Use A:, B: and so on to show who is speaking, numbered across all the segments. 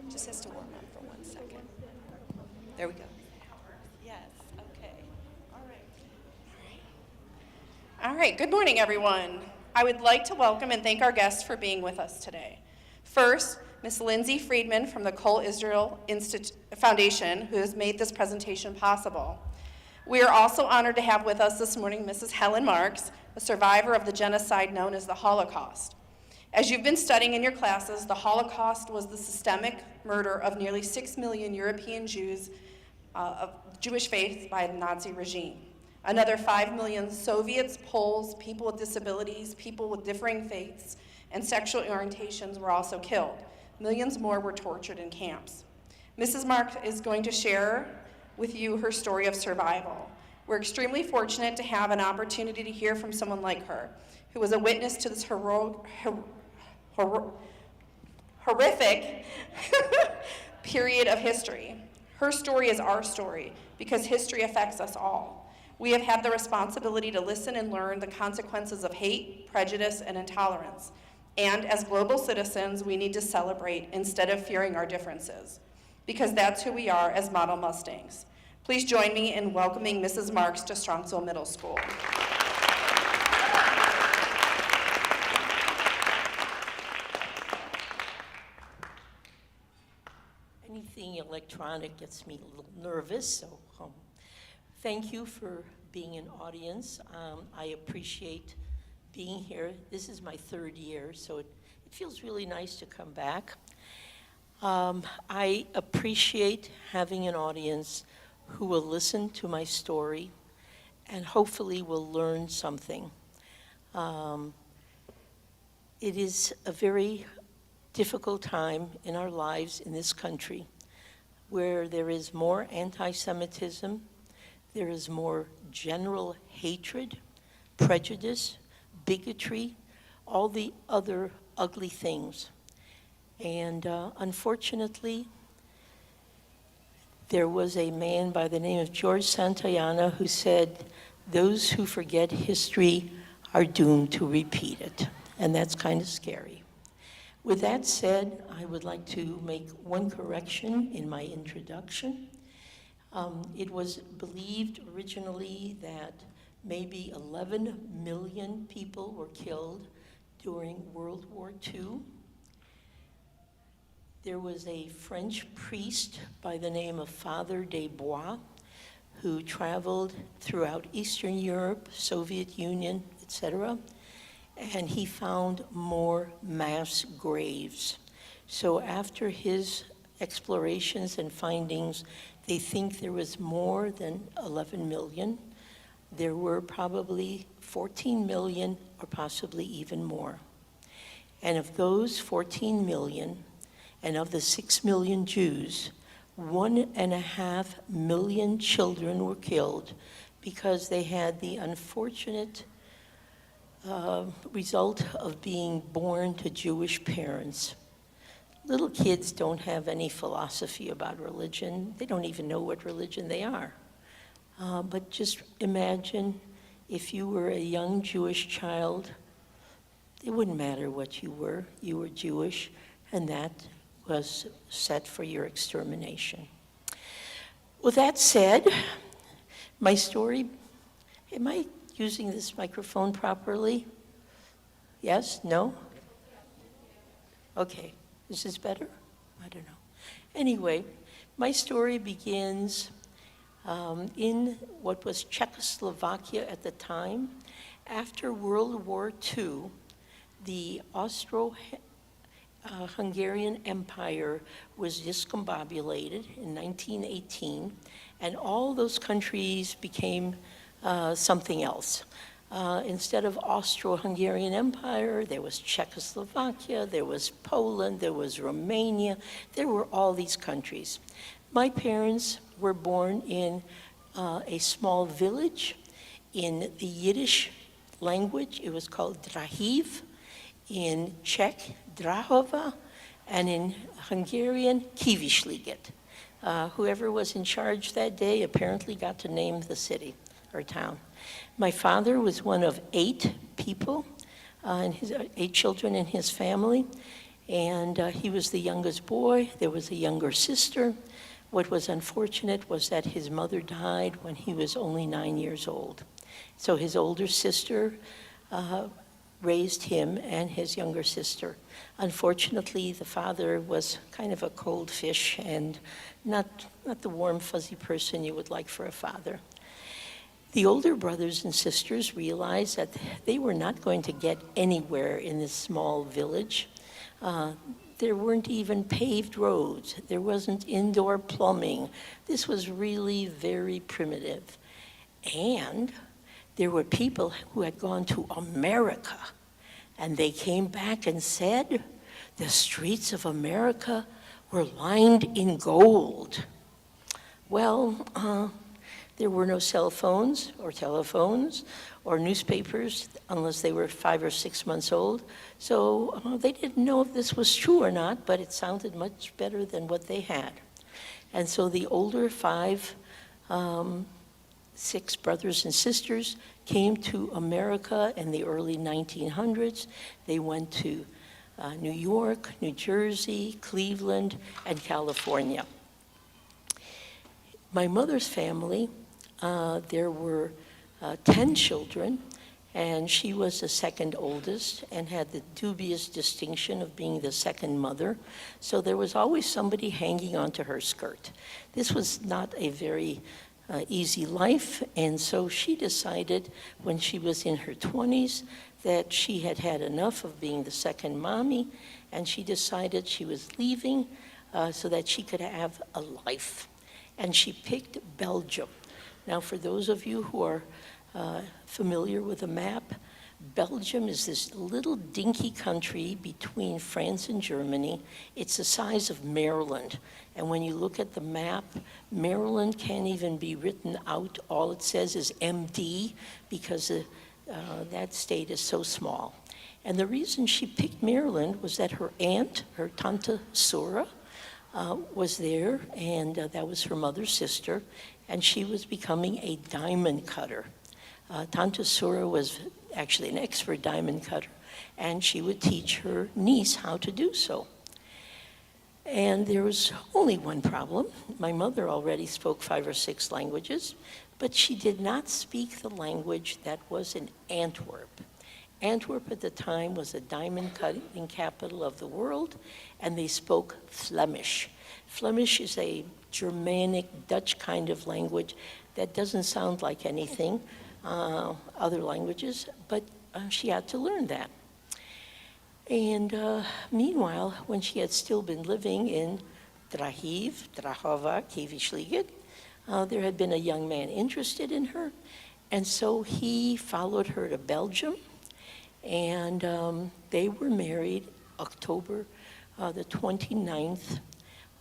A: Just has to warm up for 1 second. There we go. Yes, okay. All right. All right, good morning, everyone. I would like to welcome and thank our guests for being with us today. First, Ms. Lindsay Friedman from the Cole Israel Foundation, who has made this presentation possible. We are also honored to have with us this morning Mrs. Helen Marks, a survivor of the genocide known as the Holocaust. As you've been studying in your classes, the Holocaust was the systemic murder of nearly 6 million European Jews of Jewish faith by the Nazi regime. Another 5 million Soviets, Poles, people with disabilities, people with differing faiths, and sexual orientations were also killed. Millions more were tortured in camps. Mrs. Marks is going to share with you her story of survival. We're extremely fortunate to have an opportunity to hear from someone like her, who was a witness to this horrific period of history. Her story is our story because history affects us all. We have had the responsibility to listen and learn the consequences of hate, prejudice, and intolerance. And as global citizens, we need to celebrate instead of fearing our differences, because that's who we are as model Mustangs. Please join me in welcoming Mrs. Marks to Strongsville Middle School.
B: Anything electronic gets me a little nervous, so thank you for being an audience. I appreciate being here. This is my 3rd year, so it feels really nice to come back. I appreciate having an audience who will listen to my story and hopefully will learn something. It is a very difficult time in our lives in this country where there is more anti-Semitism, there is more general hatred, prejudice, bigotry, all the other ugly things. And unfortunately, there was a man by the name of George Santayana who said, "Those who forget history are doomed to repeat it." And that's kind of scary. With that said, I would like to make one correction in my introduction. It was believed originally that maybe 11 million people were killed during World War II. There was a French priest by the name of Father des Bois who traveled throughout Eastern Europe, Soviet Union, etc., and he found more mass graves. So after his explorations and findings, they think there was more than 11 million. There were probably 14 million or possibly even more. And of those 14 million, and of the 6 million Jews, 1.5 million children were killed because they had the unfortunate result of being born to Jewish parents. Little kids don't have any philosophy about religion. They don't even know what religion they are. But just imagine if you were a young Jewish child, it wouldn't matter what you were Jewish, and that was set for your extermination. With that said, my story, it might using this microphone properly? Yes? No? Okay. Is this better? I don't know. Anyway, my story begins in what was Czechoslovakia at the time. After World War II, the Austro-Hungarian Empire was discombobulated in 1918, and all those countries became something else. Instead of Austro-Hungarian Empire, there was Czechoslovakia, there was Poland, there was Romania, there were all these countries. My parents were born in a small village. In the Yiddish language, it was called Drahiv. In Czech, Drahova, and in Hungarian, Kivisliget. Whoever was in charge that day apparently got to name the city or town. My father was one of 8 people, 8 children in his family, and he was the youngest boy. There was a younger sister. What was unfortunate was that his mother died when he was only 9 years old. So his older sister raised him and his younger sister. Unfortunately, the father was kind of a cold fish and not the warm, fuzzy person you would like for a father. The older brothers and sisters realized that they were not going to get anywhere in this small village. There weren't even paved roads. There wasn't indoor plumbing. This was really very primitive. And there were people who had gone to America, and they came back and said, the streets of America were lined in gold. Well, there were no cell phones or telephones or newspapers unless they were 5 or 6 months old. So they didn't know if this was true or not, but it sounded much better than what they had. And so the older 6 brothers and sisters came to America in the early 1900s. They went to New York, New Jersey, Cleveland, and California. My mother's family, there were 10 children, and she was the second oldest and had the dubious distinction of being the second mother. So there was always somebody hanging onto her skirt. This was not a very easy life, and so she decided when she was in her 20s that she had had enough of being the second mommy, and she decided she was leaving so that she could have a life. And she picked Belgium. Now, for those of you who are familiar with a map, Belgium is this little dinky country between France and Germany. It's the size of Maryland. And when you look at the map, Maryland can't even be written out. All it says is MD because that state is so small. And the reason she picked Maryland was that her aunt, her Tante Sura, was there, and that was her mother's sister, and she was becoming a diamond cutter. Tante Sura was actually an expert diamond cutter, and she would teach her niece how to do so. And there was only one problem. My mother already spoke 5 or 6 languages, but she did not speak the language that was in Antwerp. Antwerp at the time was the diamond cutting capital of the world, and they spoke Flemish. Flemish is a Germanic, Dutch kind of language that doesn't sound like anything, other languages, but she had to learn that. And meanwhile, when she had still been living in Drahiv, Drahova, Kivisliget, there had been a young man interested in her, and so he followed her to Belgium, and they were married October the 29th,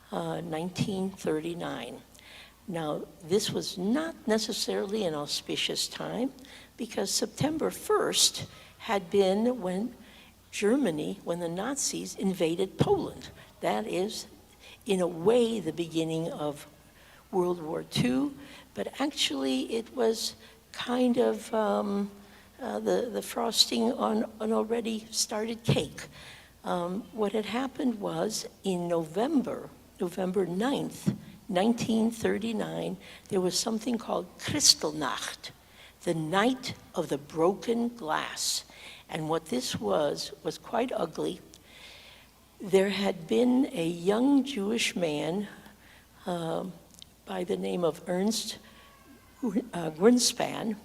B: 1939. Now, this was not necessarily an auspicious time because September 1st had been when Germany, when the Nazis invaded Poland. That is, in a way, the beginning of World War II, but actually it was kind of the frosting on an already started cake. What had happened was in November 9th, 1939, there was something called Kristallnacht. the Night of the Broken Glass. And what this was quite ugly. There had been a young Jewish man by the name of Ernst Greenspan,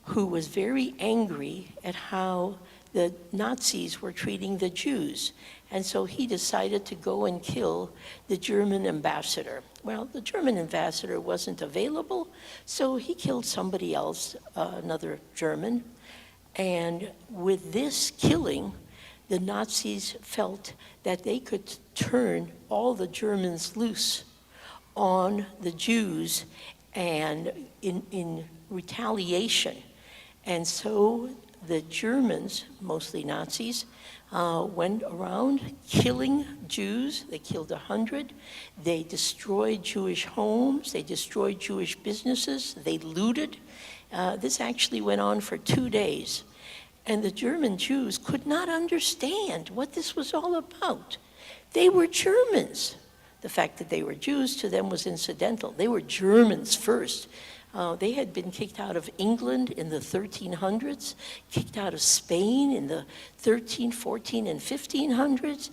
B: who was very angry at how the Nazis were treating the Jews. And so he decided to go and kill the German ambassador. Well, the German ambassador wasn't available, so he killed somebody else, another German. And with this killing, the Nazis felt that they could turn all the Germans loose on the Jews and in retaliation. And so the Germans, mostly Nazis, went around killing Jews. They killed 100. They destroyed Jewish homes. They destroyed Jewish businesses. They looted. This actually went on for 2 days. And the German Jews could not understand what this was all about. They were Germans. The fact that they were Jews to them was incidental. They were Germans first. They had been kicked out of England in the 1300s, kicked out of Spain in the 13, 14, and 1500s,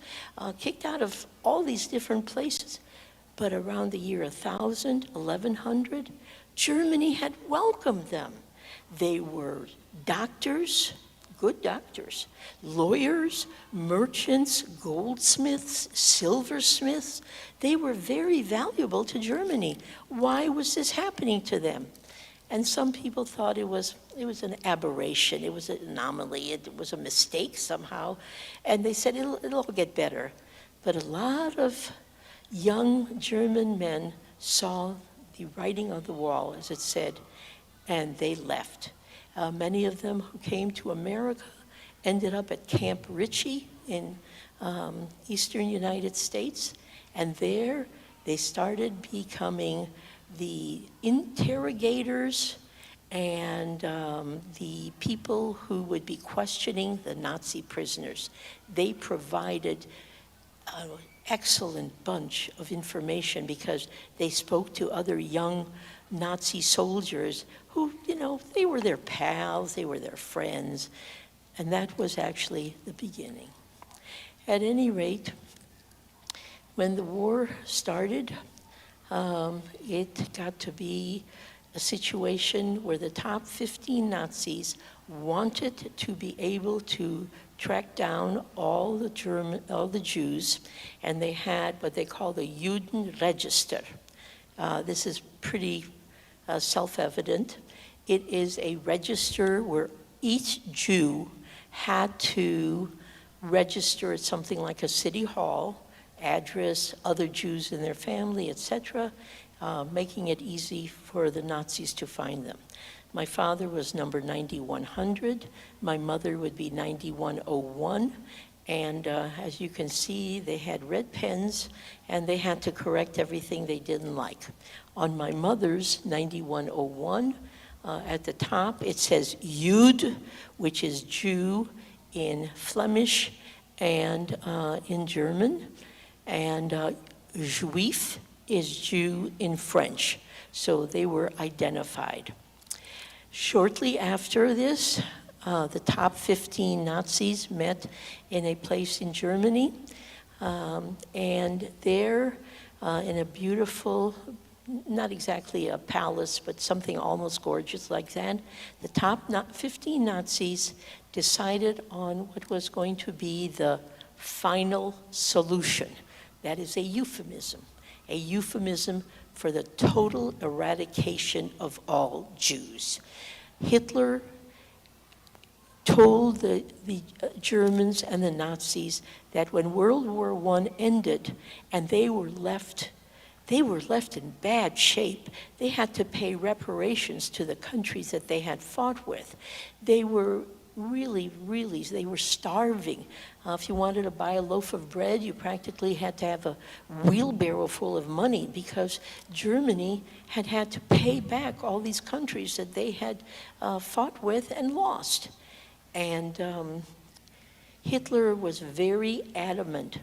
B: kicked out of all these different places. But around the year 1000, 1100, Germany had welcomed them. They were doctors, good doctors, lawyers, merchants, goldsmiths, silversmiths. They were very valuable to Germany. Why was this happening to them? And some people thought it was an aberration, it was an anomaly, it was a mistake somehow. And they said it'll all get better. But a lot of young German men saw the writing on the wall, as it said, and they left. Many of them who came to America ended up at Camp Ritchie in eastern United States, and there they started becoming the interrogators and the people who would be questioning the Nazi prisoners. They provided an excellent bunch of information because they spoke to other young Nazi soldiers who, they were their pals, they were their friends, and that was actually the beginning. At any rate, when the war started, it got to be a situation where the top 15 Nazis wanted to be able to track down all the Jews, and they had what they call the Judenregister. This is pretty self-evident. It is a register where each Jew had to register at something like a city hall, address, other Jews in their family, etc., making it easy for the Nazis to find them. My father was number 9100. My mother would be 9101. And as you can see, they had red pens, and they had to correct everything they didn't like. On my mother's 9101, at the top, it says Jud, which is Jew in Flemish and in German, and Juif is Jew in French. So they were identified. Shortly after this, the top 15 Nazis met in a place in Germany, and there in a beautiful, not exactly a palace, but something almost gorgeous like that, the top 15 Nazis decided on what was going to be the final solution. That is a euphemism for the total eradication of all Jews. Hitler told the Germans and the Nazis that when World War I ended and they were left in bad shape, they had to pay reparations to the countries that they had fought with. They were they were starving. If you wanted to buy a loaf of bread, you practically had to have a wheelbarrow full of money because Germany had to pay back all these countries that they had fought with and lost. And Hitler was very adamant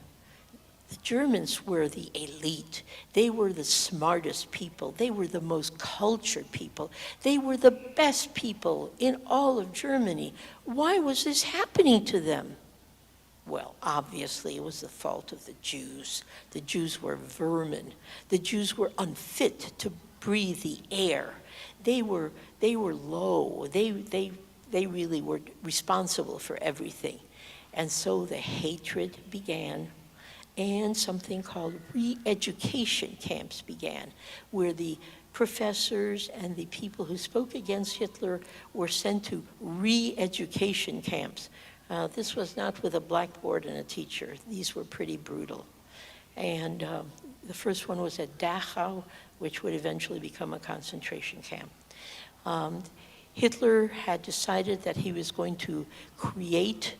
B: The Germans were the elite. They were the smartest people. They were the most cultured people. They were the best people in all of Germany. Why was this happening to them? Well, obviously, it was the fault of the Jews. The Jews were vermin. The Jews were unfit to breathe the air. They were low. They really were responsible for everything. And so the hatred began, and something called re-education camps began, where the professors and the people who spoke against Hitler were sent to re-education camps. This was not with a blackboard and a teacher. These were pretty brutal. And the first one was at Dachau, which would eventually become a concentration camp. Hitler had decided that he was going to create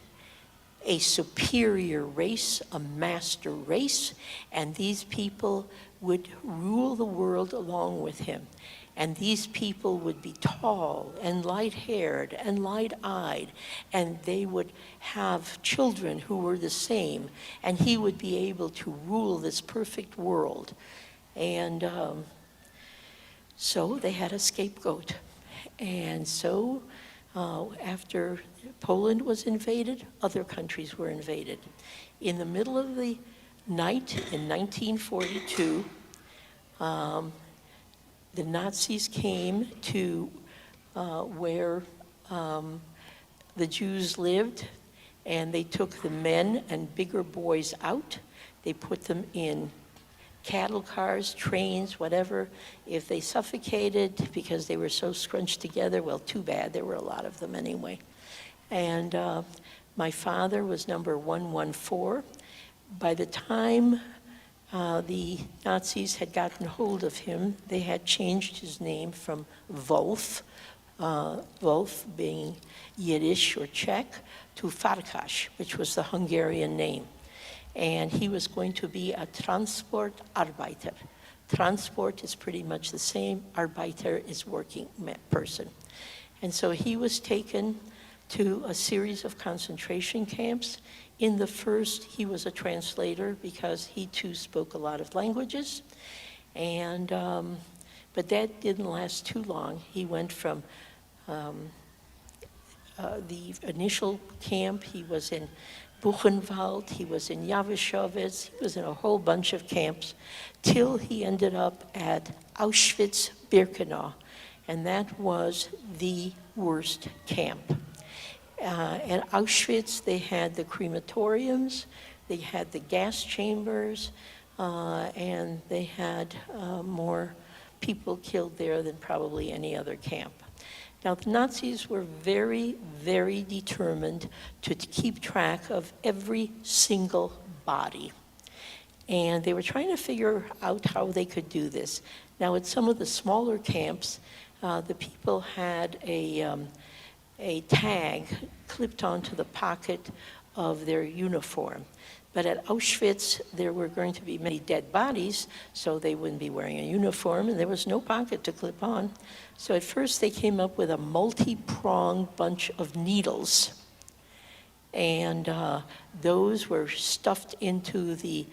B: a superior race, a master race, and these people would rule the world along with him. And these people would be tall and light-haired and light-eyed, and they would have children who were the same, and he would be able to rule this perfect world. And so they had a scapegoat. And so after Poland was invaded, other countries were invaded. In the middle of the night in 1942, the Nazis came to where the Jews lived, and they took the men and bigger boys out. They put them in cattle cars, trains, whatever. If they suffocated because they were so scrunched together, well, too bad. There were a lot of them anyway. And my father was number 114. By the time the Nazis had gotten hold of him, they had changed his name from Wolf, Wolf being Yiddish or Czech, to Farkas, which was the Hungarian name. And he was going to be a Transportarbeiter. Transport is pretty much the same. Arbeiter is working person. And so he was taken to a series of concentration camps. In the first, he was a translator because he too spoke a lot of languages. And, but that didn't last too long. He went from the initial camp, he was in Buchenwald, he was in Jawiszowiec, he was in a whole bunch of camps, till he ended up at Auschwitz-Birkenau, and that was the worst camp. At Auschwitz, they had the crematoriums, they had the gas chambers, and they had more people killed there than probably any other camp. Now, the Nazis were very, very determined to keep track of every single body. And they were trying to figure out how they could do this. Now, at some of the smaller camps, the people had a tag clipped onto the pocket of their uniform. But at Auschwitz, there were going to be many dead bodies, so they wouldn't be wearing a uniform, and there was no pocket to clip on. So at first, they came up with a multi-pronged bunch of needles. And those were stuffed into the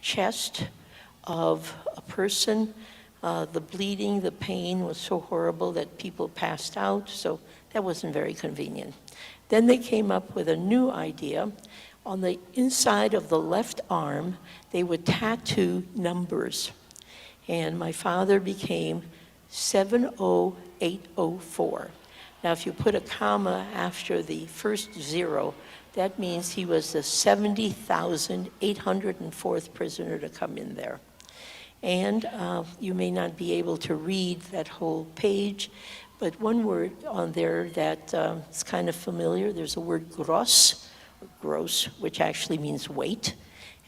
B: chest of a person. The bleeding, the pain was so horrible that people passed out, so that wasn't very convenient. Then they came up with a new idea. On the inside of the left arm, they would tattoo numbers. And my father became 70804. Now, if you put a comma after the first zero, that means he was the 70,804th prisoner to come in there. And you may not be able to read that whole page, but one word on there that is kind of familiar, there's a word gross, which actually means weight,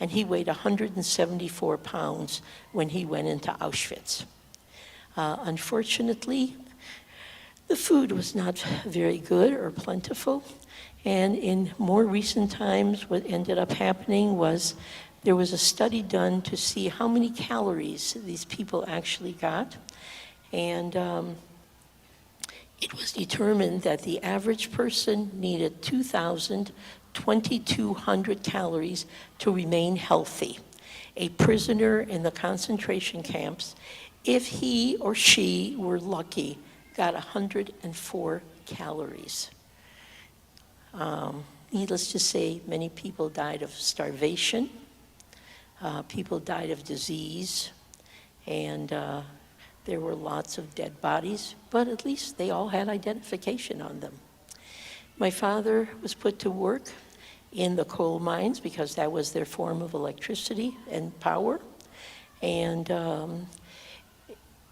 B: and he weighed 174 pounds when he went into Auschwitz. Unfortunately, the food was not very good or plentiful, and in more recent times, what ended up happening was there was a study done to see how many calories these people actually got, and it was determined that the average person needed 2,200 calories to remain healthy. a prisoner in the concentration camps, if he or she were lucky, got 104 calories. Needless to say, many people died of starvation, people died of disease, and there were lots of dead bodies, but at least they all had identification on them. My father was put to work in the coal mines because that was their form of electricity and power. And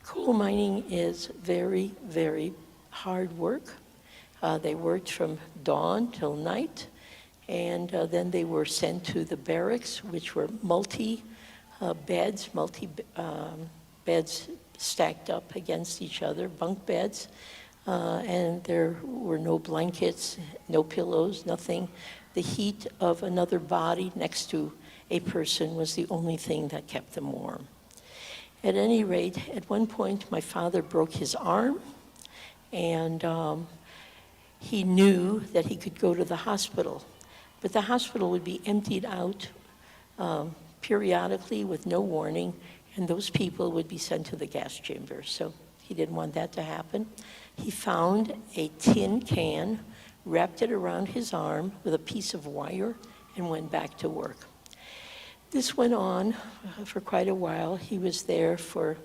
B: coal mining is very, very hard work. They worked from dawn till night, and then they were sent to the barracks, which were beds stacked up against each other, bunk beds, and there were no blankets, no pillows, nothing. The heat of another body next to a person was the only thing that kept them warm. At any rate, at one point, my father broke his arm, and he knew that he could go to the hospital, but the hospital would be emptied out periodically with no warning, and those people would be sent to the gas chamber. So he didn't want that to happen. He found a tin can, wrapped it around his arm with a piece of wire, and went back to work. This went on for quite a while. He was there for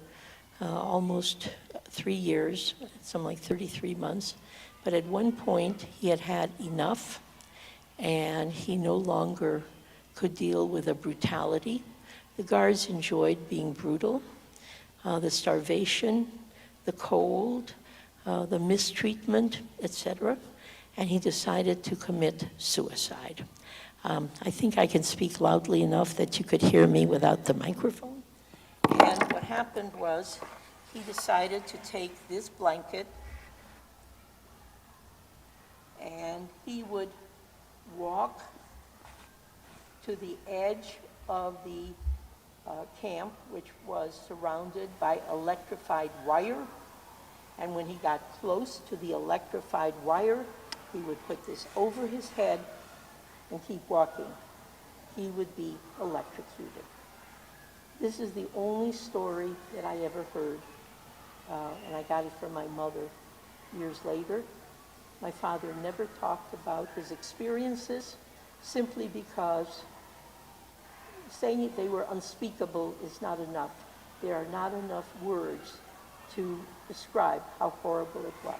B: almost 3 years, something like 33 months. But at one point, he had had enough, and he no longer could deal with the brutality. The guards enjoyed being brutal, the starvation, the cold, the mistreatment, etc., and he decided to commit suicide. I think I can speak loudly enough that you could hear me without the microphone. And what happened was he decided to take this blanket, and he would walk to the edge of the camp, which was surrounded by electrified wire. And when he got close to the electrified wire, he would put this over his head and keep walking. He would be electrocuted. This is the only story that I ever heard, and I got it from my mother years later. My father never talked about his experiences simply because saying they were unspeakable is not enough. There are not enough words to describe how horrible it was.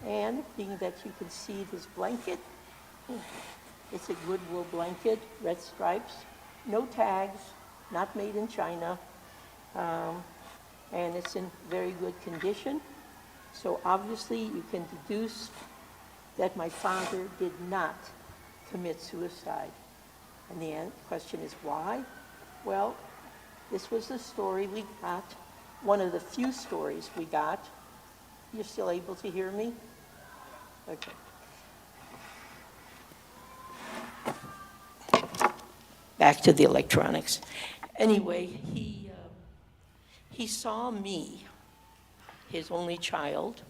B: And being that you can see this blanket, it's a Goodwill blanket, red stripes, no tags, not made in China, and it's in very good condition. So obviously you can deduce that my father did not commit suicide. And the question is why? Well, this was the story we got, one of the few stories we got. You're still able to hear me? Okay. Back to the electronics. Anyway, he saw me, his only child,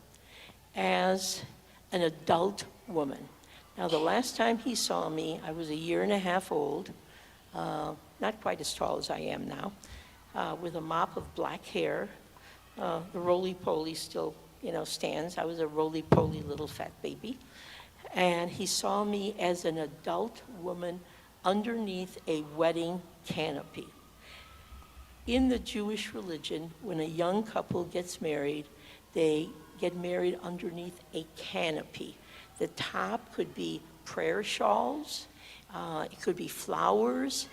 B: as an adult woman. Now, the last time he saw me, I was 1.5 years old, not quite as tall as I am now, with a mop of black hair. The roly-poly still, stands. I was a roly-poly little fat baby. And he saw me as an adult woman underneath a wedding canopy. In the Jewish religion, when a young couple gets married, they get married underneath a canopy. The top could be prayer shawls, it could be flowers.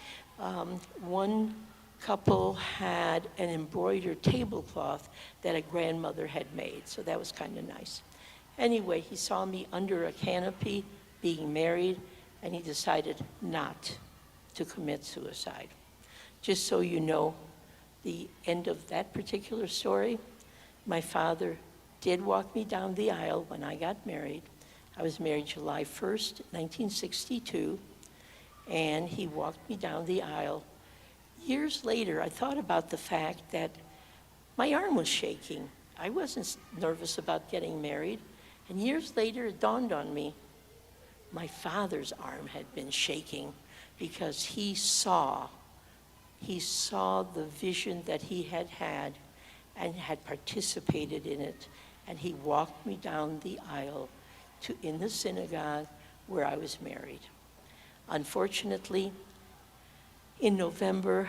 B: One couple had an embroidered tablecloth that a grandmother had made, so that was kind of nice. Anyway, he saw me under a canopy being married, and he decided not to commit suicide. Just so you know, the end of that particular story, my father did walk me down the aisle when I got married. I was married July 1st, 1962, and he walked me down the aisle. Years later, I thought about the fact that my arm was shaking. I wasn't nervous about getting married. And years later, it dawned on me, my father's arm had been shaking because he saw he saw the vision that he had had and had participated in it, and he walked me down the aisle in the synagogue where I was married. Unfortunately, in November,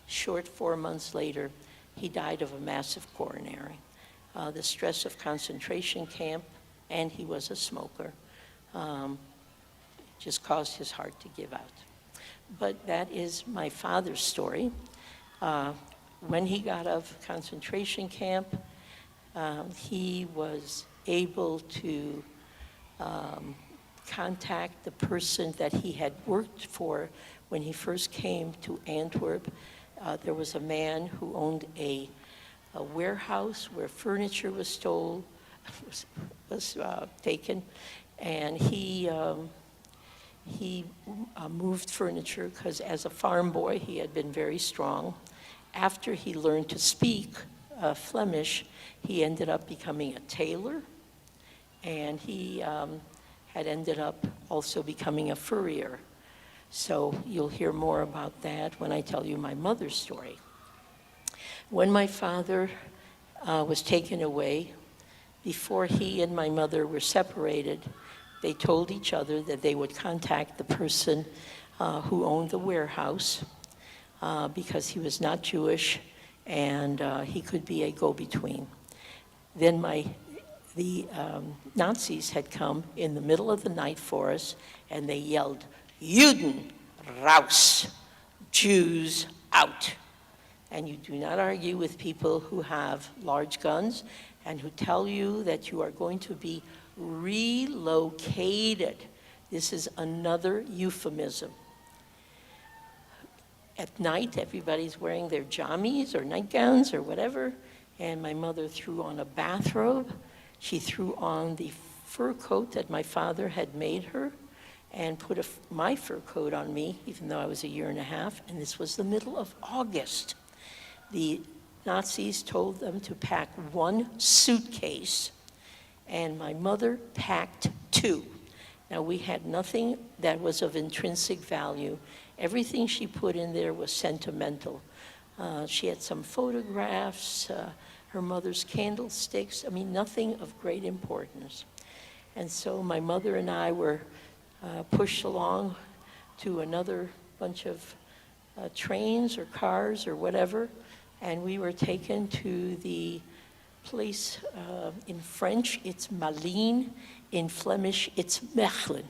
B: short 4 months later, he died of a massive coronary. The stress of concentration camp, and he was a smoker, just caused his heart to give out. But that is my father's story. When he got out of concentration camp, he was able to contact the person that he had worked for when he first came to Antwerp. There was a man who owned a warehouse where furniture was taken, and he moved furniture because as a farm boy he had been very strong. After he learned to speak Flemish, he ended up becoming a tailor, and he had ended up also becoming a furrier. So you'll hear more about that when I tell you my mother's story. When my father was taken away, before he and my mother were separated, they told each other that they would contact the person who owned the warehouse because he was not Jewish and he could be a go-between. Then the Nazis had come in the middle of the night for us, and they yelled, "Juden raus," Jews out. And you do not argue with people who have large guns and who tell you that you are going to be relocated. This is another euphemism. At night, everybody's wearing their jammies or nightgowns or whatever, and my mother threw on a bathrobe. She threw on the fur coat that my father had made her and put my fur coat on me, even though I was a year and a half, and this was the middle of August. The Nazis told them to pack 1 suitcase, and my mother packed 2. Now, we had nothing that was of intrinsic value. Everything she put in there was sentimental. She had some photographs, her mother's candlesticks, I mean, nothing of great importance. And so my mother and I were pushed along to another bunch of trains or cars or whatever, and we were taken to the place, in French it's Malines, in Flemish it's Mechelen.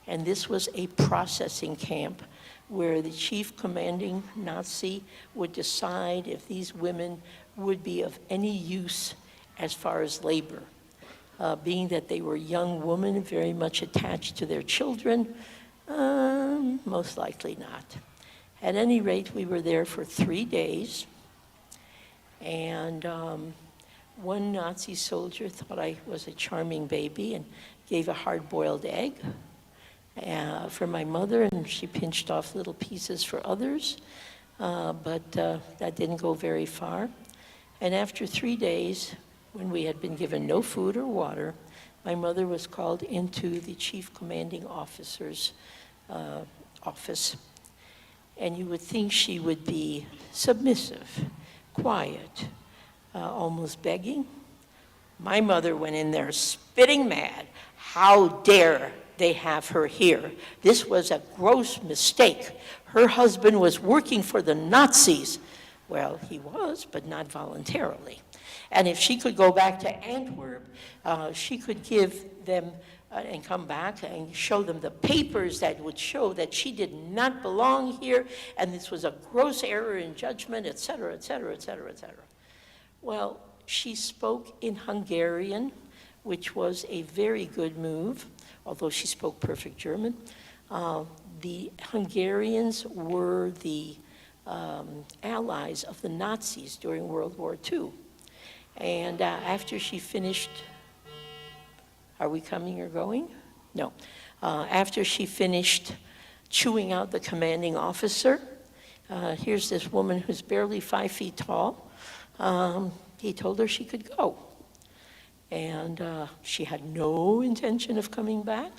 B: And this was a processing camp where the chief commanding Nazi would decide if these women would be of any use as far as labor. Being that they were young women very much attached to their children, most likely not. At any rate, we were there for 3 days, and one Nazi soldier thought I was a charming baby and gave a hard-boiled egg for my mother, and she pinched off little pieces for others, but that didn't go very far. And after 3 days, when we had been given no food or water, my mother was called into the chief commanding officer's office. And you would think she would be submissive, quiet, almost begging. My mother went in there spitting mad. How dare they have her here? This was a gross mistake. Her husband was working for the Nazis. Well, he was, but not voluntarily. And if she could go back to Antwerp, she could give them and come back and show them the papers that would show that she did not belong here, and this was a gross error in judgment, et cetera, et cetera, et cetera, et cetera. Well, she spoke in Hungarian, which was a very good move, although she spoke perfect German. The Hungarians were the allies of the Nazis during World War II. And after she finished, are we coming or going? No. After she finished chewing out the commanding officer, here's this woman who's barely 5 feet tall. He told her she could go. And she had no intention of coming back.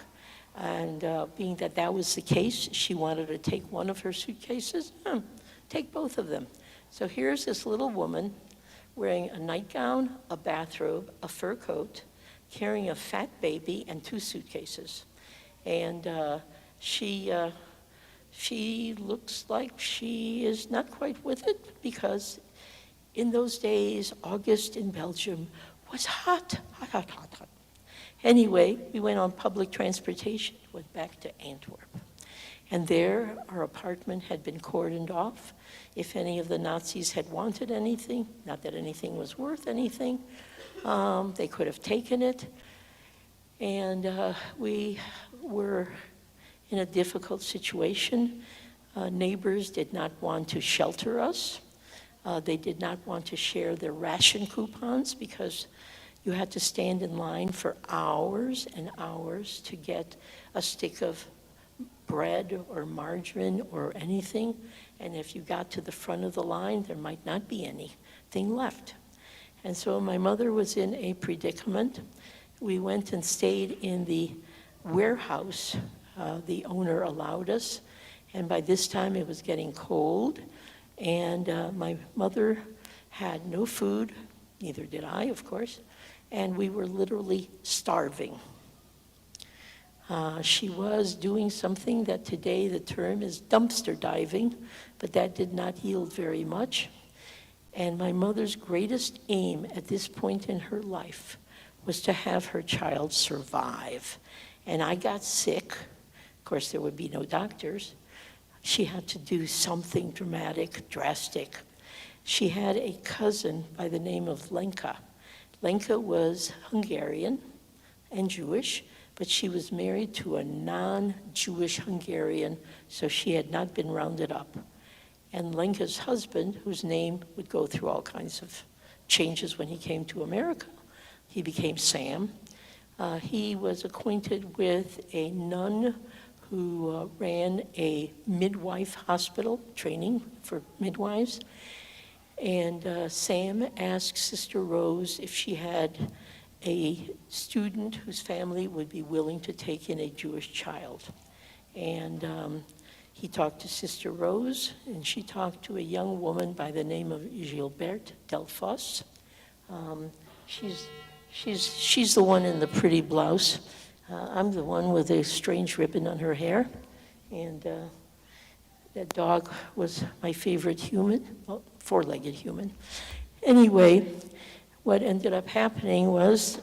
B: And being that that was the case, she wanted to take one of her suitcases, take both of them. So here's this little woman wearing a nightgown, a bathrobe, a fur coat, carrying a fat baby and 2 suitcases. And she looks like she is not quite with it, because in those days, August in Belgium was hot, hot, hot, hot, hot. Anyway, we went on public transportation, went back to Antwerp. And there, our apartment had been cordoned off. If any of the Nazis had wanted anything, not that anything was worth anything, they could have taken it. And we were in a difficult situation. Neighbors did not want to shelter us. They did not want to share their ration coupons, because you had to stand in line for hours and hours to get a stick of bread or margarine or anything. And if you got to the front of the line, there might not be anything left. And so my mother was in a predicament. We went and stayed in the warehouse. The owner allowed us. And by this time it was getting cold. And my mother had no food, neither did I, of course. And we were literally starving. She was doing something that today the term is dumpster diving, but that did not yield very much. And my mother's greatest aim at this point in her life was to have her child survive. And I got sick. Of course, there would be no doctors. She had to do something dramatic, drastic. She had a cousin by the name of Lenka. Lenka was Hungarian and Jewish, but she was married to a non-Jewish Hungarian, so she had not been rounded up. And Lenka's husband, whose name would go through all kinds of changes when he came to America, he became Sam. He was acquainted with a nun who ran a midwife hospital, training for midwives. And Sam asked Sister Rose if she had a student whose family would be willing to take in a Jewish child. And he talked to Sister Rose, and she talked to a young woman by the name of Gilberte Delfos. She's the one in the pretty blouse. I'm the one with a strange ribbon on her hair. And that dog was my favorite human, well, 4-legged human. Anyway, what ended up happening was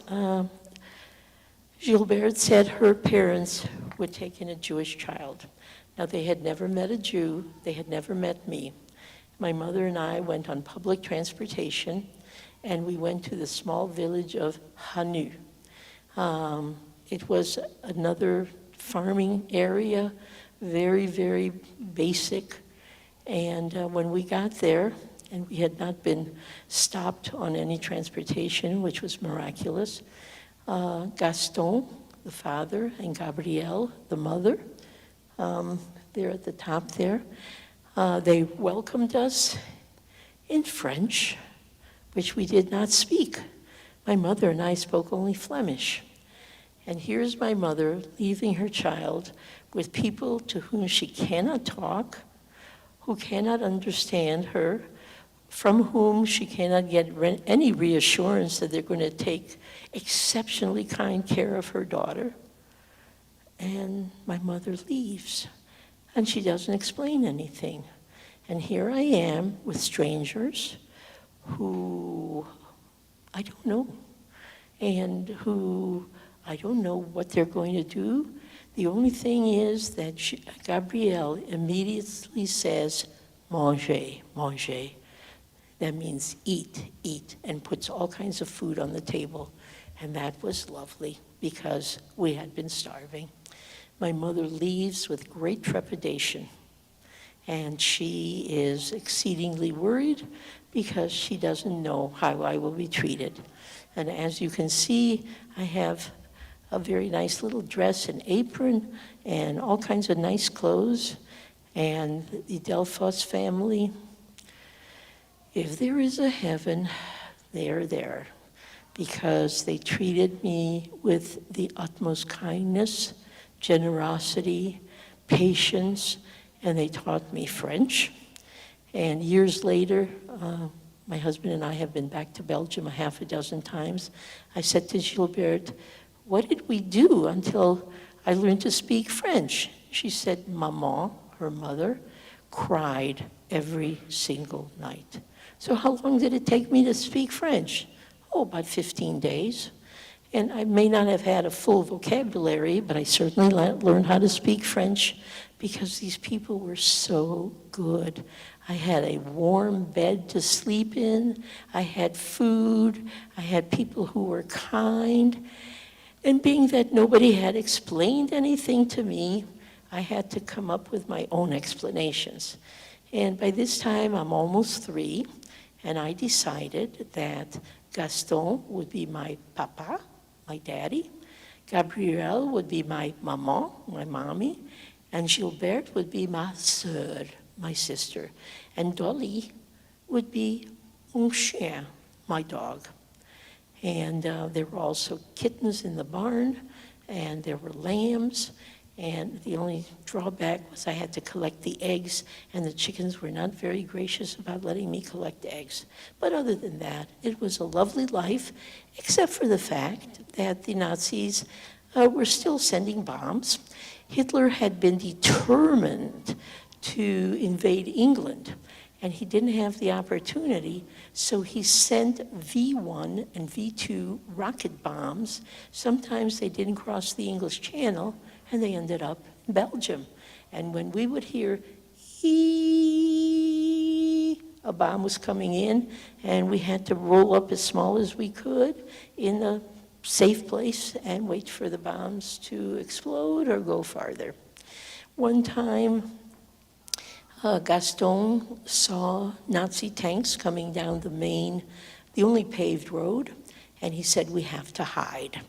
B: Gilberte said her parents would take in a Jewish child. Now, they had never met a Jew. They had never met me. My mother and I went on public transportation, and we went to the small village of Hanu. It was another farming area, very, very basic. And when we got there, and we had not been stopped on any transportation, which was miraculous, Gaston, the father, and Gabrielle, the mother, there at the top there, they welcomed us in French, which we did not speak. My mother and I spoke only Flemish. And here's my mother leaving her child with people to whom she cannot talk, who cannot understand her, from whom she cannot get any reassurance that they're going to take exceptionally kind care of her daughter. And my mother leaves, and she doesn't explain anything. And here I am with strangers who I don't know, and who I don't know what they're going to do. The only thing is that Gabrielle immediately says, manger, manger. That means eat, eat, and puts all kinds of food on the table. And that was lovely because we had been starving. My mother leaves with great trepidation, and she is exceedingly worried because she doesn't know how I will be treated. And as you can see, I have a very nice little dress and apron and all kinds of nice clothes. And the Delfos family, if there is a heaven, they are there, because they treated me with the utmost kindness, generosity, patience, and they taught me French. And years later, my husband and I have been back to Belgium a half a dozen times. I said to Gilberte, what did we do until I learned to speak French? She said, Maman, her mother, cried every single night. So how long did it take me to speak French? Oh, about 15 days. And I may not have had a full vocabulary, but I certainly learned how to speak French because these people were so good. I had a warm bed to sleep in. I had food. I had people who were kind. And being that nobody had explained anything to me, I had to come up with my own explanations. And by this time, I'm almost 3, and I decided that Gaston would be my papa, my daddy, Gabrielle would be my maman, my mommy, and Gilberte would be ma sœur, my sister, and Dolly would be mon chien, my dog. And there were also kittens in the barn, and there were lambs, and the only drawback was I had to collect the eggs, and the chickens were not very gracious about letting me collect eggs. But other than that, it was a lovely life, except for the fact that the Nazis were still sending bombs. Hitler had been determined to invade England, and he didn't have the opportunity, so he sent V-1 and V-2 rocket bombs. Sometimes they didn't cross the English Channel, and they ended up in Belgium. And when we would hear, "Eeeeee," a bomb was coming in, and we had to roll up as small as we could in a safe place and wait for the bombs to explode or go farther. One time, Gaston saw Nazi tanks coming down the only paved road, and he said, we have to hide.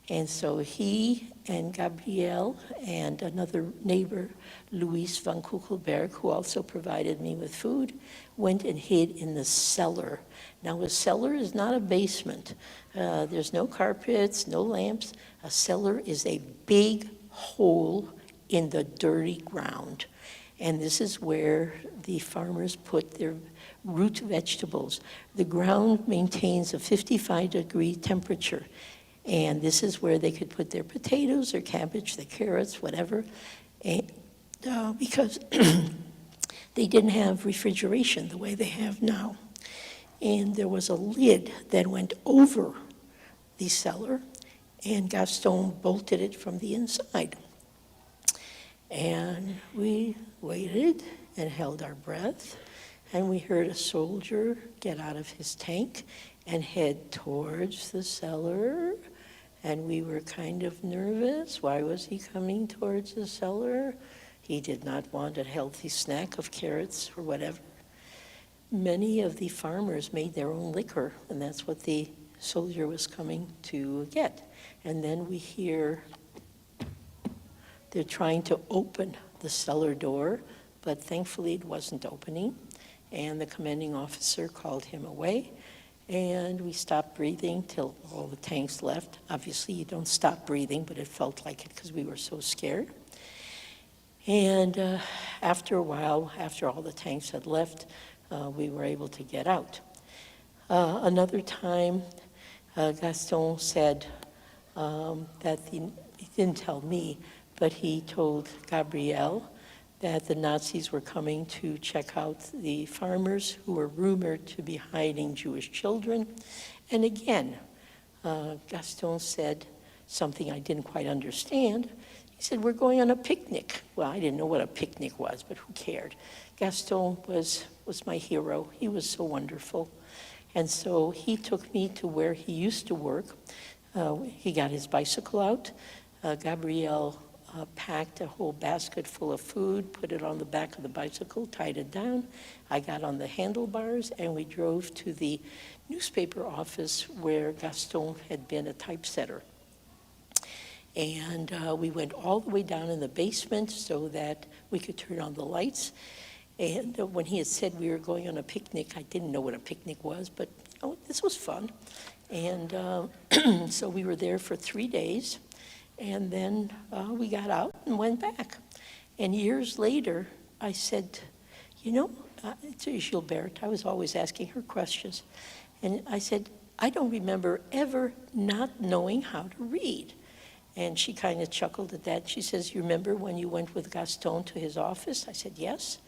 B: And so he and Gabrielle and another neighbor, Louise van Kuchelberg, who also provided me with food, went and hid in the cellar. Now, a cellar is not a basement. There's no carpets, no lamps. A cellar is a big hole in the dirty ground. And this is where the farmers put their root vegetables. The ground maintains a 55-degree temperature. And this is where they could put their potatoes, their cabbage, their carrots, whatever, and, because they didn't have refrigeration the way they have now. And there was a lid that went over the cellar, and Gaston bolted it from the inside. And we waited and held our breath, and we heard a soldier get out of his tank and head towards the cellar, and we were kind of nervous. Why was he coming towards the cellar? He did not want a healthy snack of carrots or whatever. Many of the farmers made their own liquor, and that's what the soldier was coming to get. And then we hear they're trying to open the cellar door, but thankfully it wasn't opening, and the commanding officer called him away. And we stopped breathing till all the tanks left. Obviously, you don't stop breathing, but it felt like it because we were so scared. And after a while, after all the tanks had left, we were able to get out. Another time, Gaston said that he didn't tell me, but he told Gabrielle that the Nazis were coming to check out the farmers who were rumored to be hiding Jewish children. And again, Gaston said something I didn't quite understand. He said, we're going on a picnic. Well, I didn't know what a picnic was, but who cared? Gaston was my hero. He was so wonderful. And so he took me to where he used to work. He got his bicycle out. Gabrielle packed a whole basket full of food, put it on the back of the bicycle, tied it down. I got on the handlebars, and we drove to the newspaper office where Gaston had been a typesetter. And we went all the way down in the basement so that we could turn on the lights. And when he had said we were going on a picnic, I didn't know what a picnic was, but this was fun. And so we were there for 3 days. And then we got out and went back. And years later, I said, you know, to Gilbert, I was always asking her questions. And I said, I don't remember ever not knowing how to read. And she kind of chuckled at that. She says, you remember when you went with Gaston to his office? I said, yes.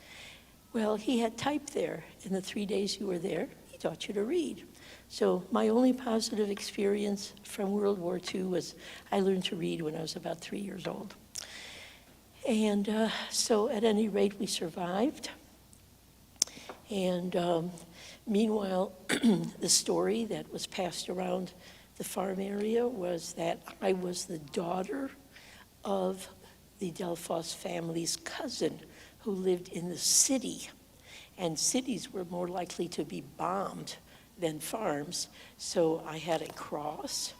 B: Well, he had type there. In the 3 days you were there, he taught you to read. So my only positive experience from World War II was I learned to read when I was about 3 years old. And so at any rate, we survived. And meanwhile, the story that was passed around the farm area was that I was the daughter of the Delphos family's cousin who lived in the city. And cities were more likely to be bombed than farms. So I had a cross.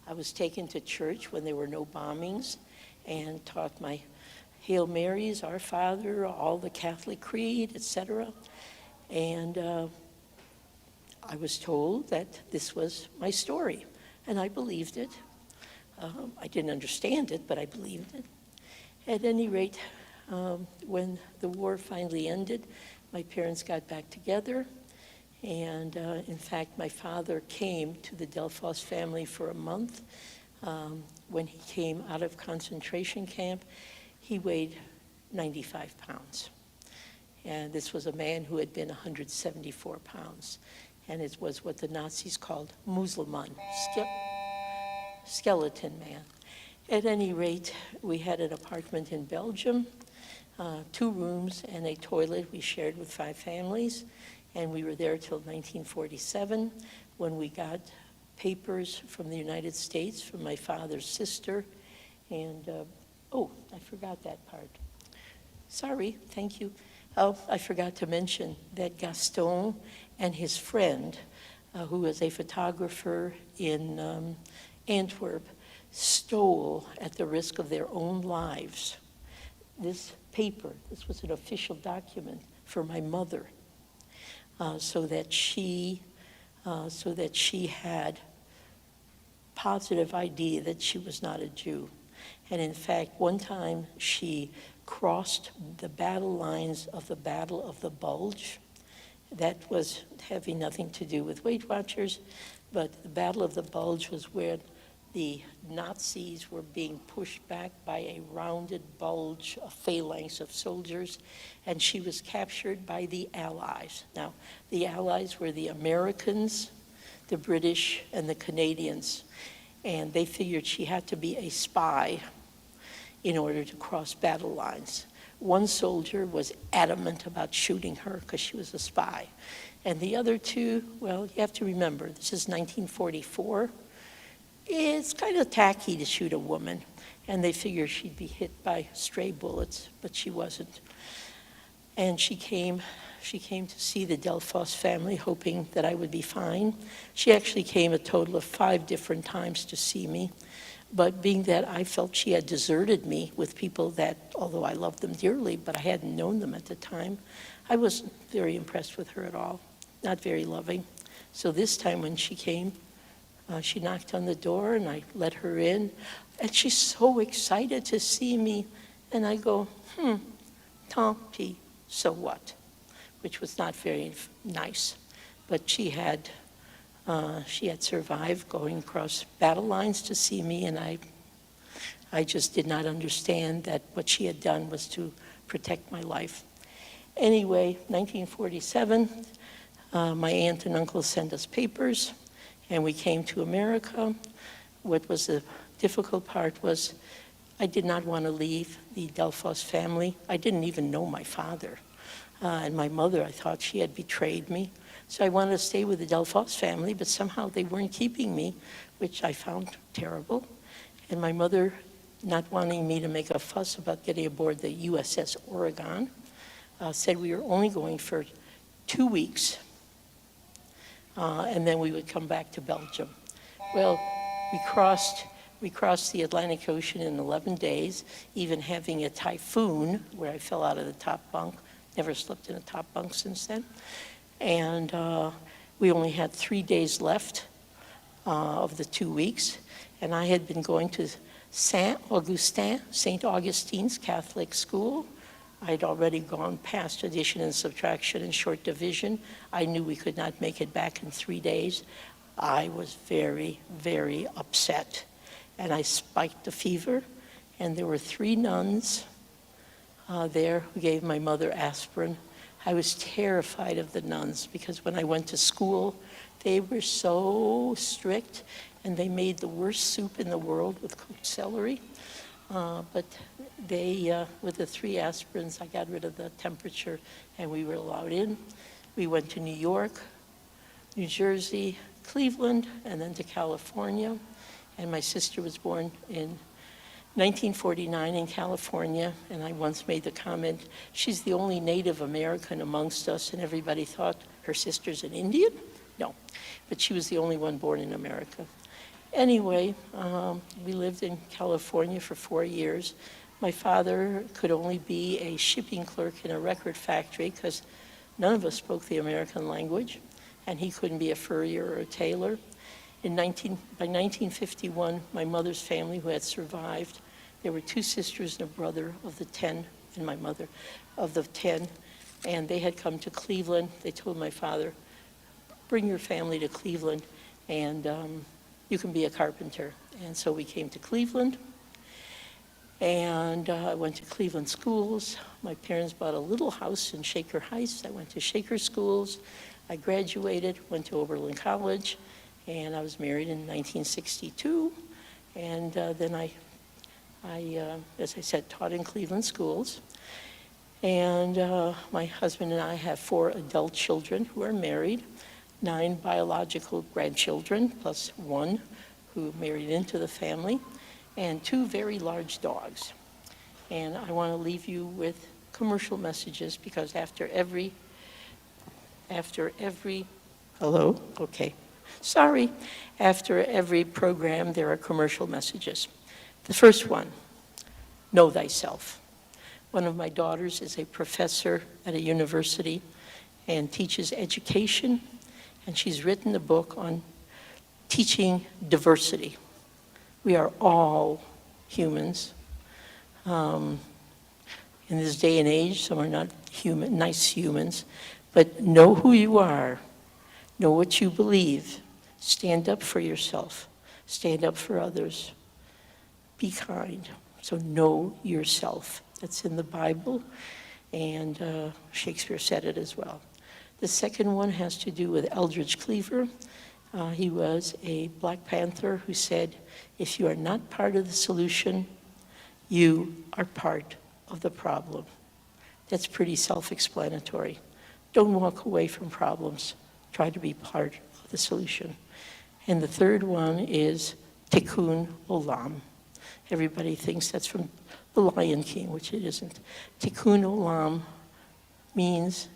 B: I was taken to church when there were no bombings and taught my Hail Marys, Our Father, all the Catholic Creed, etc. And I was told that this was my story, and I believed it. I didn't understand it, but I believed it. At any rate, when the war finally ended, my parents got back together, and in fact, my father came to the Delphos family for a month. When he came out of concentration camp, he weighed 95 pounds. And this was a man who had been 174 pounds. And it was what the Nazis called Muselmann, skeleton man. At any rate, we had an apartment in Belgium, 2 rooms and a toilet we shared with 5 families. And we were there till 1947 when we got papers from the United States from my father's sister. And, oh, I forgot that part. Sorry, thank you. Oh, I forgot to mention that Gaston and his friend, who was a photographer in Antwerp, stole, at the risk of their own lives, this paper. This was an official document for my mother, so that she had positive ID that she was not a Jew. And in fact, one time she crossed the battle lines of the Battle of the Bulge. That was having nothing to do with Weight Watchers, but the Battle of the Bulge was where the Nazis were being pushed back by a rounded bulge, a phalanx of soldiers, and she was captured by the Allies. Now, the Allies were the Americans, the British, and the Canadians, and they figured she had to be a spy in order to cross battle lines. One soldier was adamant about shooting her because she was a spy. And the other 2, well, you have to remember, this is 1944. It's kind of tacky to shoot a woman. And they figured she'd be hit by stray bullets, but she wasn't. And she came to see the Delphos family, hoping that I would be fine. She actually came a total of 5 different times to see me. But being that I felt she had deserted me with people that, although I loved them dearly, but I hadn't known them at the time, I wasn't very impressed with her at all, not very loving. So this time when she came, she knocked on the door and I let her in. And she's so excited to see me. And I go, tant pis, so what? Which was not very nice. But she had survived going across battle lines to see me, and I just did not understand that what she had done was to protect my life. Anyway, 1947, my aunt and uncle sent us papers, and we came to America. What was the difficult part was I did not want to leave the Delphos family. I didn't even know my father. And my mother, I thought she had betrayed me. So I wanted to stay with the Delphos family, but somehow they weren't keeping me, which I found terrible. And my mother, not wanting me to make a fuss about getting aboard the USS Oregon, said we were only going for 2 weeks, and then we would come back to Belgium. Well, we crossed the Atlantic Ocean in 11 days, even having a typhoon where I fell out of the top bunk. Never slept in a top bunk since then. And we only had 3 days left of the 2 weeks. And I had been going to St. Augustine's Catholic School. I'd already gone past addition and subtraction and short division. I knew we could not make it back in 3 days. I was very, very upset. And I spiked the fever, and there were 3 nuns there who gave my mother aspirin. I was terrified of the nuns because when I went to school, they were so strict, and they made the worst soup in the world with cooked celery. But they, with the 3 aspirins, I got rid of the temperature, and we were allowed in. We went to New York, New Jersey, Cleveland, and then to California. And my sister was born in 1949 in California, and I once made the comment, she's the only Native American amongst us, and everybody thought her sister's an Indian? No, but she was the only one born in America. Anyway, we lived in California for 4 years. My father could only be a shipping clerk in a record factory because none of us spoke the American language, and he couldn't be a furrier or a tailor. By 1951, my mother's family, who had survived, there were 2 sisters and a brother of the 10, and my mother of the 10, and they had come to Cleveland. They told my father, bring your family to Cleveland, and you can be a carpenter. And so we came to Cleveland, and I went to Cleveland schools. My parents bought a little house in Shaker Heights. I went to Shaker schools. I graduated, went to Oberlin College, and I was married in 1962. And then I, as I said, taught in Cleveland schools. And my husband and I have 4 adult children who are married, 9 biological grandchildren, plus 1 who married into the family, and 2 very large dogs. And I want to leave you with commercial messages because after every, hello? Okay. Sorry. After every program, there are commercial messages. The first one, know thyself. One of my daughters is a professor at a university and teaches education, and she's written a book on teaching diversity. We are all humans. In this day and age, some are not nice humans, but know who you are. Know what you believe. Stand up for yourself. Stand up for others. Be kind. So know yourself. That's in the Bible, and Shakespeare said it as well. The second one has to do with Eldridge Cleaver. He was a Black Panther who said, if you are not part of the solution, you are part of the problem. That's pretty self-explanatory. Don't walk away from problems. Try to be part of the solution. And the third one is Tikkun Olam. Everybody thinks that's from The Lion King, which it isn't. Tikkun Olam means,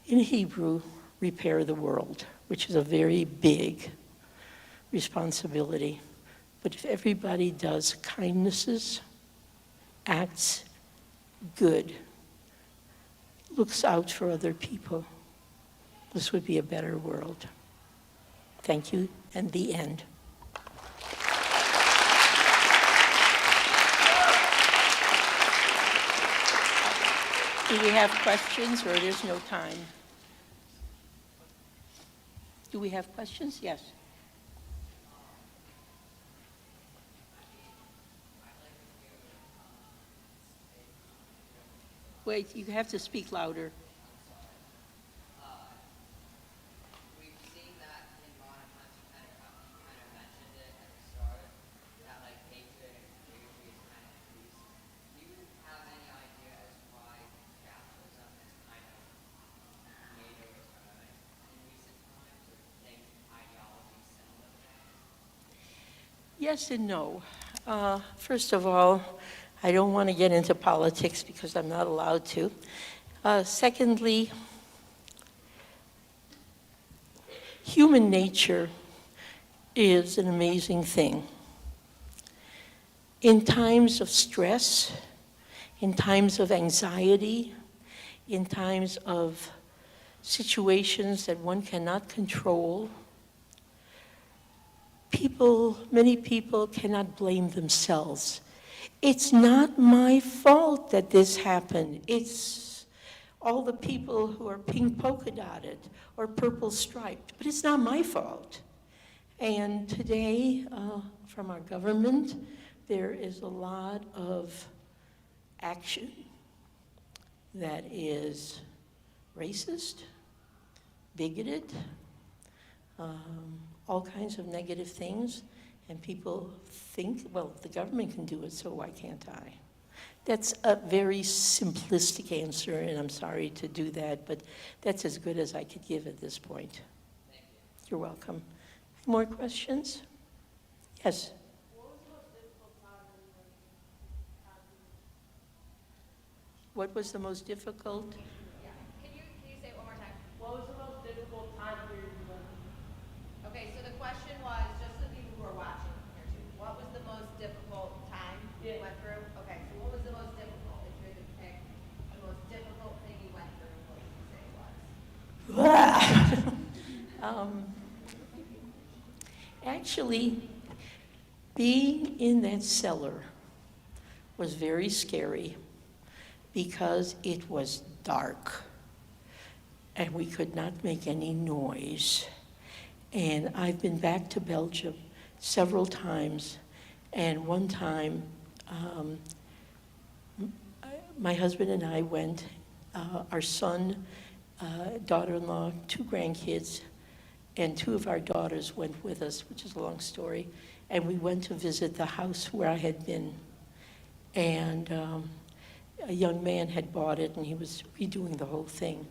B: in Hebrew, repair the world, which is a very big responsibility. But if everybody does kindnesses, acts good, looks out for other people, this would be a better world. Thank you, and the end. Do we have questions, or there's no time? Do we have questions? Yes. Wait, you have to speak louder.
C: We've seen that in modern times, you kind of mentioned it at the start, that like hatred and bigotry is kind of increased. Do you have any idea as to why capitalism has kind of made a return in recent times, or think ideologies similar to that?
B: Yes and no. First of all, I don't want to get into politics because I'm not allowed to. Secondly, human nature is an amazing thing. In times of stress, in times of anxiety, in times of situations that one cannot control, many people cannot blame themselves. It's not my fault that this happened. It's all the people who are pink polka dotted or purple striped, but it's not my fault. And today, from our government, there is a lot of action that is racist, bigoted, all kinds of negative things. And people think, well, the government can do it, so why can't I? That's a very simplistic answer, and I'm sorry to do that, but that's as good as I could give at this point.
C: Thank you.
B: You're welcome. More questions? Yes? What was the most difficult?
D: Yeah. Can you say it one more time? What was the most difficult time for you? Okay, so the question was, just the people who are watching here too, what was the most difficult time you went through? Okay, so what was the most difficult? If you had to pick the most difficult thing you went through, what would you say it was?
B: Actually, being in that cellar was very scary because it was dark and we could not make any noise. And I've been back to Belgium several times, and one time my husband and I went, our son, daughter-in-law, 2 grandkids, and 2 of our daughters went with us, which is a long story, and we went to visit the house where I had been. And a young man had bought it, and he was redoing the whole thing,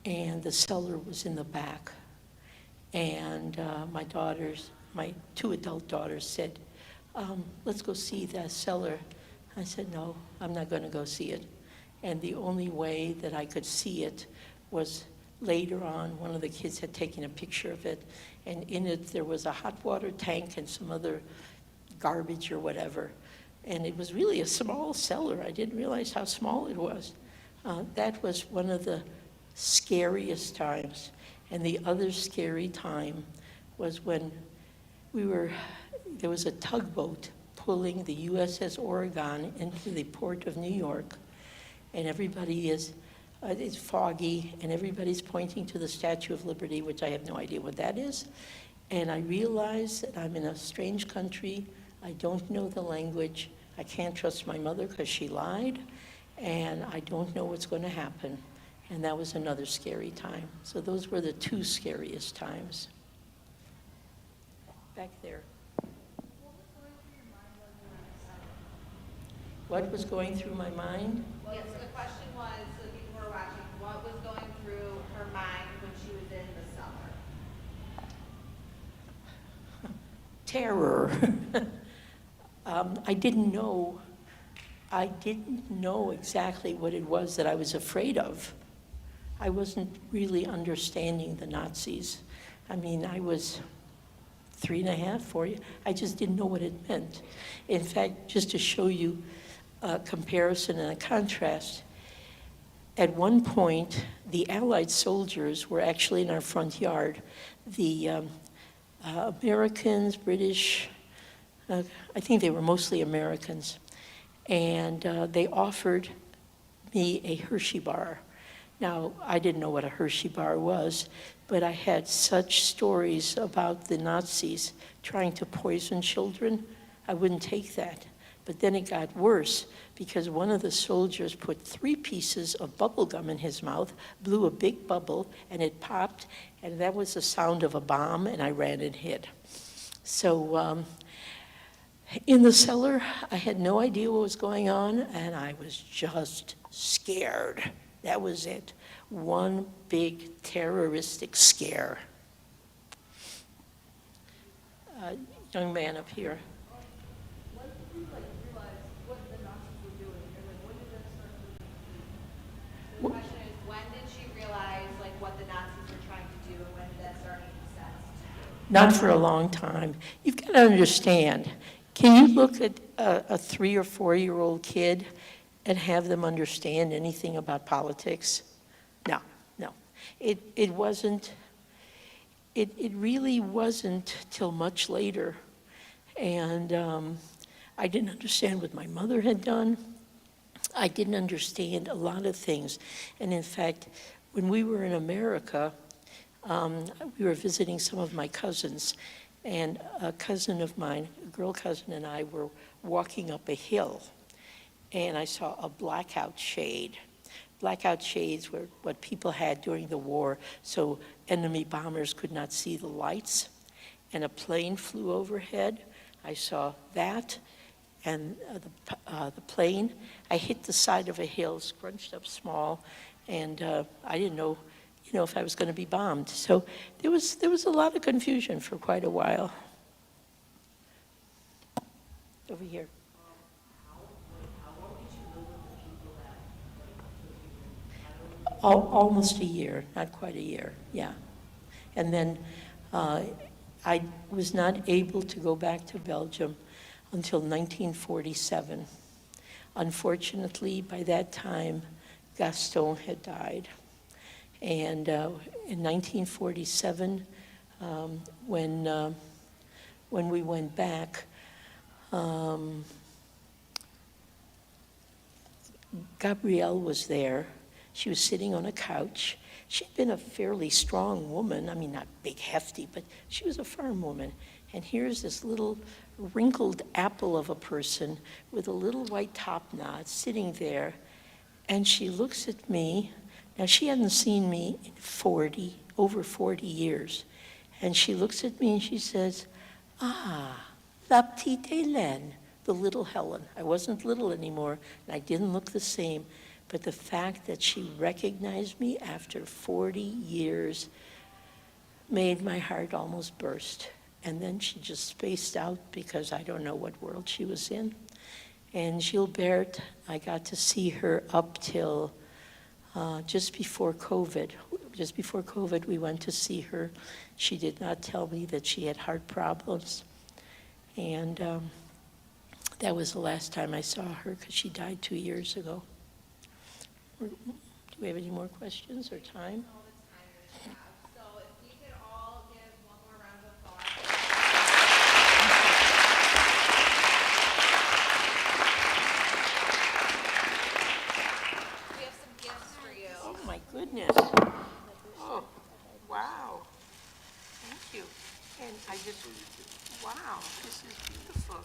B: and the cellar was in the back. And my 2 adult daughters said, let's go see the cellar. I said, no, I'm not going to go see it. And the only way that I could see it was later on, one of the kids had taken a picture of it, and in it there was a hot water tank and some other garbage or whatever. And it was really a small cellar. I didn't realize how small it was. That was one of the scariest times. And the other scary time was when there was a tugboat pulling the USS Oregon into the port of New York, and everybody it's foggy, and everybody's pointing to the Statue of Liberty, which I have no idea what that is. And I realized that I'm in a strange country. I don't know the language. I can't trust my mother because she lied, and I don't know what's going to happen. And that was another scary time. So those were the 2 scariest times. Back there. What was going through my mind?
D: Well, yes, so the question was, so the people who are watching, what was going through her mind when she was in the cellar?
B: Terror. I didn't know exactly what it was that I was afraid of. I wasn't really understanding the Nazis. I mean, I was 3.5, 4. I just didn't know what it meant. In fact, just to show you a comparison and a contrast, at one point, the Allied soldiers were actually in our front yard. The Americans, British, I think they were mostly Americans, and they offered me a Hershey bar. Now, I didn't know what a Hershey bar was, but I had such stories about the Nazis trying to poison children, I wouldn't take that. But then it got worse, because one of the soldiers put 3 pieces of bubble gum in his mouth, blew a big bubble, and it popped, and that was the sound of a bomb, and I ran and hid. So in the cellar, I had no idea what was going on, and I was just scared. That was it. One big terroristic scare. Young man up here.
D: When did you realize what the Nazis were doing, and when did that start moving? The question is, when did she realize what the Nazis were trying to do, and when did that start making sense?
B: Not for a long time. You've got to understand, can you look at a 3 or 4-year-old kid and have them understand anything about politics? No. It wasn't, it really wasn't till much later. And I didn't understand what my mother had done. I didn't understand a lot of things. And in fact, when we were in America, we were visiting some of my cousins, and a cousin of mine, a girl cousin, and I were walking up a hill, and I saw a blackout shade. Blackout shades were what people had during the war, so enemy bombers could not see the lights. And a plane flew overhead. I saw that, and the plane. I hit the side of a hill, scrunched up small, and I didn't know, if I was going to be bombed. So there was a lot of confusion for quite a while. Over here. Almost a year, not quite a year, yeah. And then I was not able to go back to Belgium until 1947. Unfortunately, by that time, Gaston had died. And in 1947, when we went back, Gabrielle was there. She was sitting on a couch. She'd been a fairly strong woman. I mean, not big, hefty, but she was a firm woman. And here's this little wrinkled apple of a person with a little white top knot sitting there. And she looks at me. Now, she hadn't seen me in over 40 years. And she looks at me and she says, "Ah, la petite Hélène," the little Helen. I wasn't little anymore, and I didn't look the same. But the fact that she recognized me after 40 years made my heart almost burst. And then she just spaced out because I don't know what world she was in. And Gilberte, I got to see her up till just before COVID. Just before COVID, we went to see her. She did not tell me that she had heart problems. And that was the last time I saw her because she died 2 years ago. Do we have any more questions or time?
D: All the time we have. So if we could all give one more round of applause. We have some gifts for you.
B: Oh, my goodness. Oh, wow. Thank you. And wow, this is beautiful.